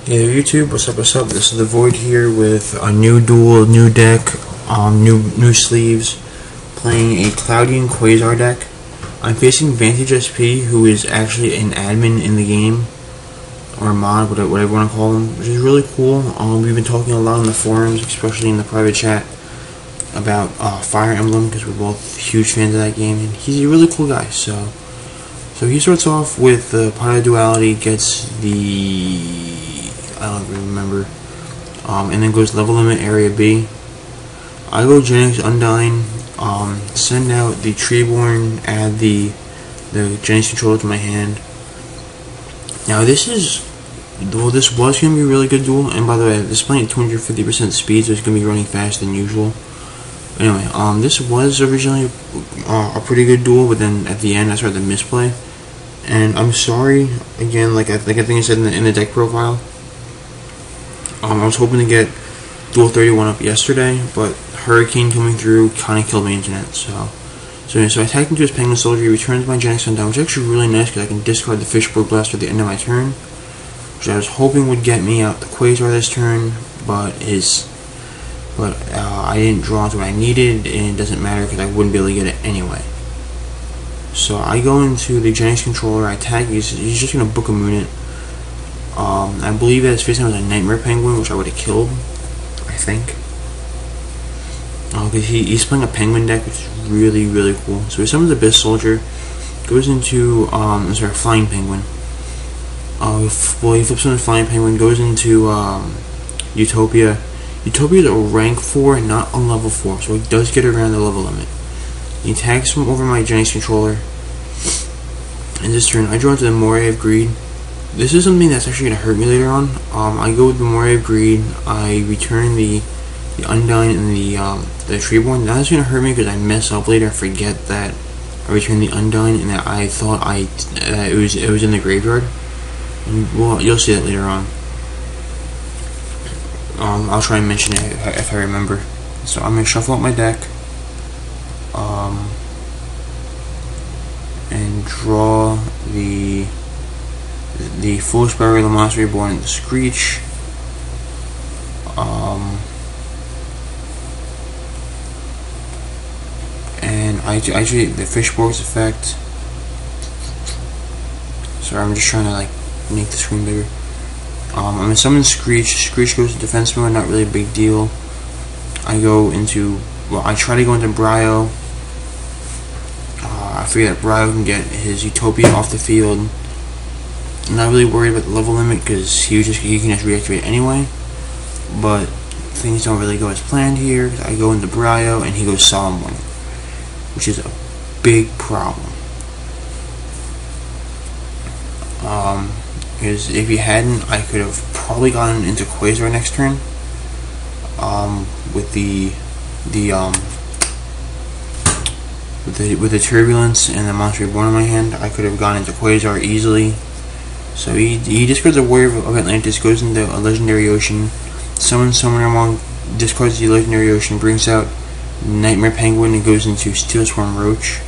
Hey there YouTube, what's up, this is TheVoid here with a new duel, new deck, new sleeves, playing a Cloudy and Quasar deck. I'm facing VantageSP, who is actually an admin in the game, or a mod, whatever you want to call him, which is really cool. We've been talking a lot on the forums, especially in the private chat, about Fire Emblem, because we're both huge fans of that game, and he's a really cool guy, so he starts off with the Pot of Duality, gets the... I don't even remember. And then goes level limit area B. I go Genix Undyne, send out the Treeborn, add the Genix controller to my hand. Now this was going to be a really good duel, and by the way, this is playing at 250% speed, so it's going to be running faster than usual. Anyway, this was originally a pretty good duel, but then at the end I started to misplay. And I'm sorry, again, like I think I said in the deck profile, I was hoping to get Duel 31 up yesterday, but Hurricane coming through kind of killed my internet. So I attacked into his Penguin Soldier. He returns my Genix Undyne, which is actually really nice because I can discard the Fishboard Blaster at the end of my turn, which I was hoping would get me out the Quasar this turn, but I didn't draw into what I needed, and it doesn't matter because I wouldn't be able to get it anyway. So I go into the Genix controller, I attack. He's just going to book a Moonit. I believe that his face was a Nightmare Penguin, which I would have killed, I think. Because he's playing a Penguin deck, which is really, really cool. So he summons the Abyss Soldier, goes into, Flying Penguin. He flips on the Flying Penguin, goes into, Utopia. Utopia is a rank 4, not a level 4, so he does get around the level limit. He attacks from over my Genix controller. In this turn, I draw into the Moray of Greed. This is something that's actually going to hurt me later on. I go with the Moray of Greed. I return the Undyne and the Treeborn. Now that's going to hurt me because I mess up later and forget that I returned the Undyne and that I thought it was in the graveyard. And, well, you'll see that later on. I'll try and mention it if I remember. So I'm going to shuffle out my deck. And draw the Foolish Barrier, the Monster Reborn, and the Screech. And I treat the Fishboard's effect. Sorry, I'm just trying to like make the screen bigger. I'm gonna summon Screech. Screech goes to defense mode, not really a big deal. I try to go into Bryo. I figure that Bryo can get his Utopia off the field. I'm not really worried about the level limit because he can just reactivate anyway. But things don't really go as planned here. I go into Bryo and he goes Solemn Warning, which is a big problem. Because if he hadn't, I could have probably gotten into Quasar next turn. With the Turbulence and the Monster Reborn in my hand, I could have gone into Quasar easily. So he discards a Warrior of Atlantis, goes into a Legendary Ocean, summons Summoner Monk, discards the Legendary Ocean, brings out Nightmare Penguin, and goes into Steel Swarm Roach.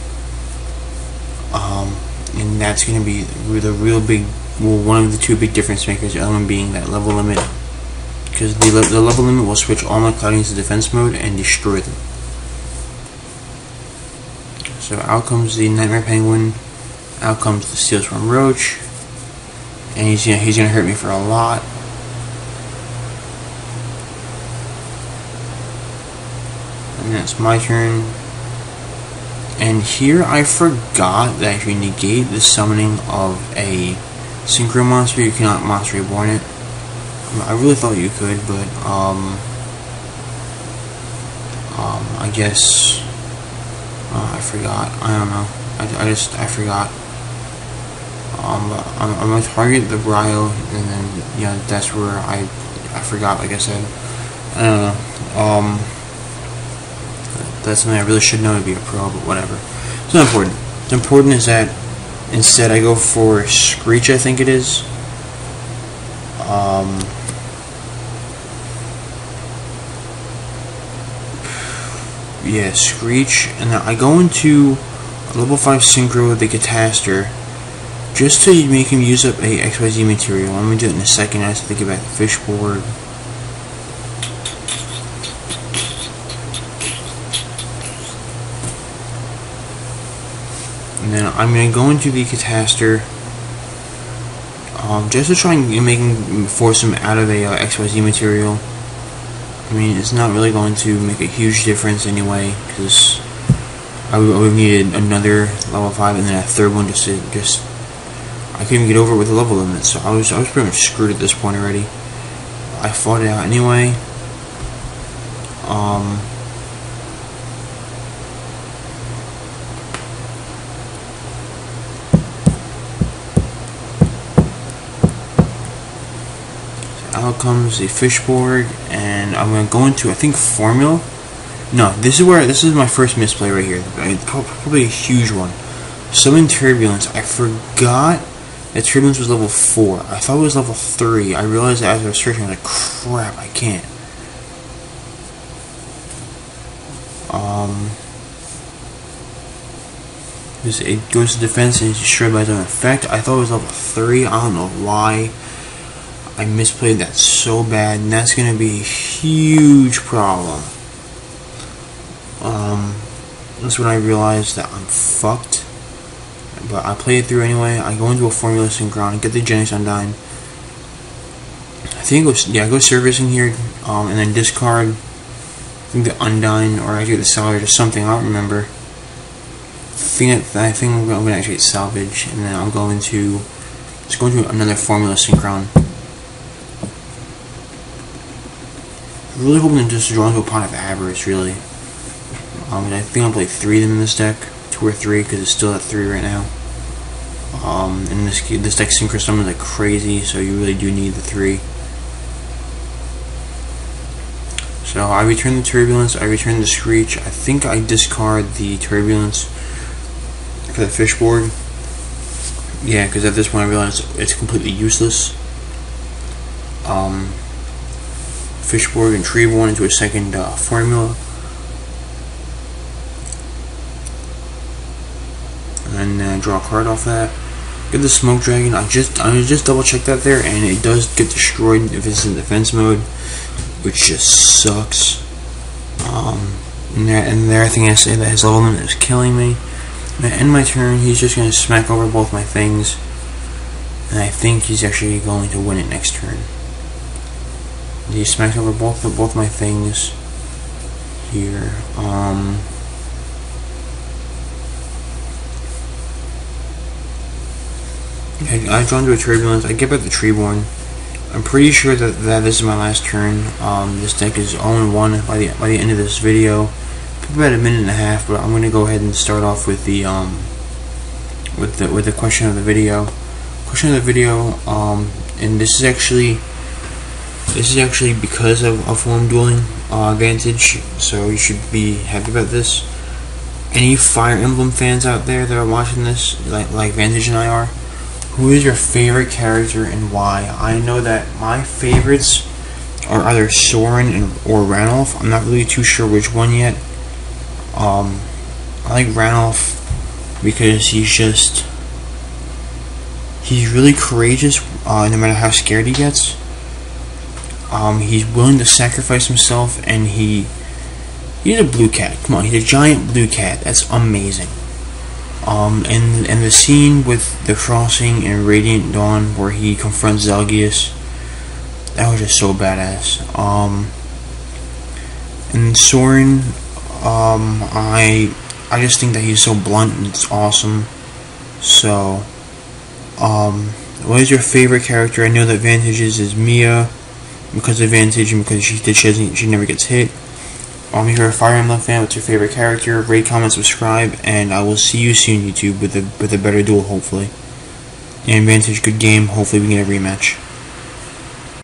And that's going to be the real big, one of the two big difference makers, the other one being that level limit. Because the level limit will switch all my Cloudy into defense mode and destroy them. So out comes the Nightmare Penguin, out comes the Steel Swarm Roach, and he's gonna hurt me for a lot. And that's my turn. And here I forgot that if you negate the summoning of a Synchro Monster, you cannot Monster Reborn it. I really thought you could, but I guess I forgot. I don't know. I forgot. I'm gonna target the Bryo, and then yeah, that's where I forgot. Like I said, I don't know. That's something I really should know to be a pro, but whatever. It's not important. What's important is that instead I go for Screech. I think it is. Yeah, Screech, and then I go into level 5 Synchro with the Catastor, just to make him use up a XYZ material. I'm going to do it in a second. I have to think about the fish board. And then I'm going to go into the Cataster, just to try and force him out of a XYZ material. I mean, it's not really going to make a huge difference anyway, because I would need another level 5 and then a third one just I couldn't get over it with the level limit, so I was pretty much screwed at this point already. I fought it out anyway. Out comes the fishboard, and I'm gonna go into, I think, formula. No, this is my first misplay right here. Probably a huge one. Summon Turbulence. I forgot that Turbulence was level 4. I thought it was level 3. I realized that as I was searching, I was like, crap, I can't. It goes to defense and it's destroyed by its own effect. I thought it was level 3. I don't know why I misplayed that so bad, and that's gonna be a huge problem. That's when I realized that I'm fucked. But I play it through anyway. I go into a Formula Synchron, get the Genesis Undyne. I think I go servicing here, and then discard, I think the Undyne, or actually the Salvage or something, I don't remember. I think I'm going to actually Salvage, and then I'm going to just go into another Formula Synchron. Really hoping to just draw into a Pot of Avarice, really. And I think I'll play 3 of them in this deck, 2 or 3, because it's still at 3 right now. And this deck synchro summons like crazy, so you really do need the 3. So I return the Turbulence, I return the Screech. I think I discard the Turbulence for the fishboard. Yeah, because at this point I realize it's completely useless. Fishboard and retrieve 1 into a second formula. And then draw a card off that. Get the Smoke Dragon. I just double checked that there, and it does get destroyed if it's in defense mode, which just sucks. And there I think I say that his level limit is killing me. I'm gonna end my turn. He's just gonna smack over both my things, and I think he's actually going to win it next turn. He smacks over both my things here. I draw into a Turbulence. I get back the Treeborn. I'm pretty sure that this is my last turn. This deck is 0-1 by the end of this video. About a minute and a half, but I'm going to go ahead and start off with the question of the video. Question of the video, and this is actually because of Form Dueling Vantage, so you should be happy about this. Any Fire Emblem fans out there that are watching this, like Vantage and I are, who is your favorite character and why? I know that my favorites are either Soren or Ranulf. I'm not really too sure which one yet. I like Ranulf because he's really courageous, no matter how scared he gets. He's willing to sacrifice himself, and he's a blue cat. Come on, he's a giant blue cat. That's amazing. And the scene with the crossing in Radiant Dawn where he confronts Zelgius, that was just so badass. And Soren, I just think that he's so blunt and it's awesome. So, what is your favorite character? I know that Vantage's is Mia because of Vantage and because she never gets hit. If you're a Fire Emblem fan, what's your favorite character? Rate, comment, subscribe, and I will see you soon, YouTube, with a better duel, hopefully. And Vantage, good game. Hopefully we can get a rematch.